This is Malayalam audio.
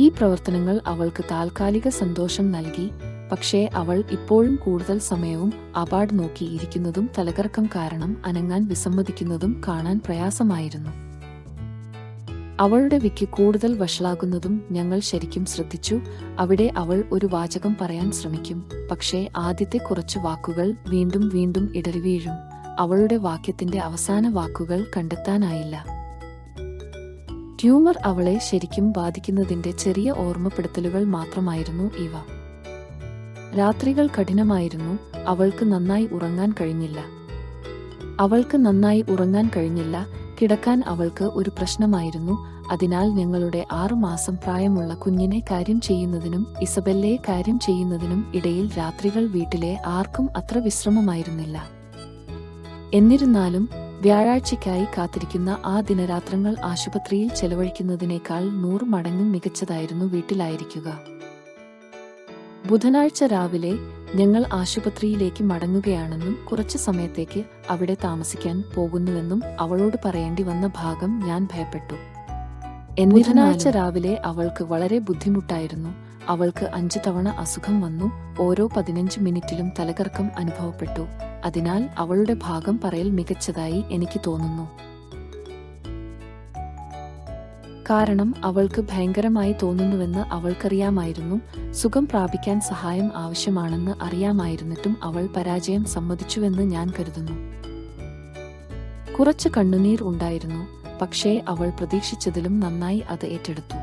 ഈ പ്രവർത്തനങ്ങൾ അവൾക്ക് താൽക്കാലിക സന്തോഷം നൽകി. പക്ഷേ അവൾ ഇപ്പോഴും കൂടുതൽ സമയവും അവാർഡ് നോക്കി ഇരിക്കുന്നതും തലകറക്കം കാരണം അനങ്ങാൻ വിസമ്മതിക്കുന്നതും കാണാൻ പ്രയാസമായിരുന്നു. അവളുടെ വിക്ക് കൂടുതൽ വഷളാകുന്നതും ഞങ്ങൾ ശരിക്കും ശ്രദ്ധിച്ചു. അവിടെ അവൾ ഒരു വാചകം പറയാൻ ശ്രമിക്കും, പക്ഷേ ആദ്യത്തെ കുറച്ചു വാക്കുകൾ വീണ്ടും വീണ്ടും ഇടറിവീഴും. അവളുടെ വാക്യത്തിന്റെ അവസാന വാക്കുകൾ കണ്ടെത്താനായില്ല. ട്യൂമർ അവളെ ശരിക്കും ബാധിക്കുന്നതിന്റെ ചെറിയ ഓർമ്മപ്പെടുത്തലുകൾ മാത്രമായിരുന്നു ഇവ. രാത്രികൾ കഠിനമായിരുന്നു. അവൾക്ക് നന്നായി ഉറങ്ങാൻ കഴിഞ്ഞില്ല. കിടക്കാൻ അവൾക്ക് ഒരു പ്രശ്നമായിരുന്നു. അതിനാൽ ഞങ്ങളുടെ 6 മാസം പ്രായമുള്ള കുഞ്ഞിനെ കാര്യം ചെയ്യുന്നതിനും ഇസബെല്ലയെ കാര്യം ചെയ്യുന്നതിനും ഇടയിൽ രാത്രികൾ വീട്ടിലെ ആർക്കും അത്ര വിശ്രമമായിരുന്നില്ല. എന്നിരുന്നാലും വ്യാഴാഴ്ചയ്ക്കായി കാത്തിരിക്കുന്ന ആ ദിനരാത്രങ്ങൾ ആശുപത്രിയിൽ ചെലവഴിക്കുന്നതിനേക്കാൾ 100 മടങ്ങ് മികച്ചതായിരുന്നു വീട്ടിലായിരിക്കുക. ബുധനാഴ്ച രാവിലെ ഞങ്ങൾ ആശുപത്രിയിലേക്ക് മടങ്ങുകയാണെന്നും കുറച്ചു സമയത്തേക്ക് അവിടെ താമസിക്കാൻ പോകുന്നുവെന്നും അവളോട് പറയേണ്ടി വന്ന ഭാഗം ഞാൻ ഭയപ്പെട്ടു. ബുധനാഴ്ച രാവിലെ അവൾക്ക് വളരെ ബുദ്ധിമുട്ടായിരുന്നു. അവൾക്ക് 5 തവണ അസുഖം വന്നു. ഓരോ 15 മിനിറ്റിലും തലകറക്കം അനുഭവപ്പെട്ടു. അതിനാൽ അവളുടെ ഭാഗം പറയൽ മികച്ചതായി എനിക്ക് തോന്നുന്നു. കാരണം അവൾക്ക് ഭയങ്കരമായി തോന്നുന്നുവെന്ന് അവൾക്കറിയാമായിരുന്നു. സുഖം പ്രാപിക്കാൻ സഹായം ആവശ്യമാണെന്ന് അറിയാമായിരുന്നിട്ടും അവൾ പരാജയം സമ്മതിച്ചുവെന്ന് ഞാൻ കരുതുന്നു. കുറച്ച് കണ്ണുനീർ ഉണ്ടായിരുന്നു, പക്ഷേ അവൾ പ്രതീക്ഷിച്ചതിലും നന്നായി അത് ഏറ്റെടുത്തു.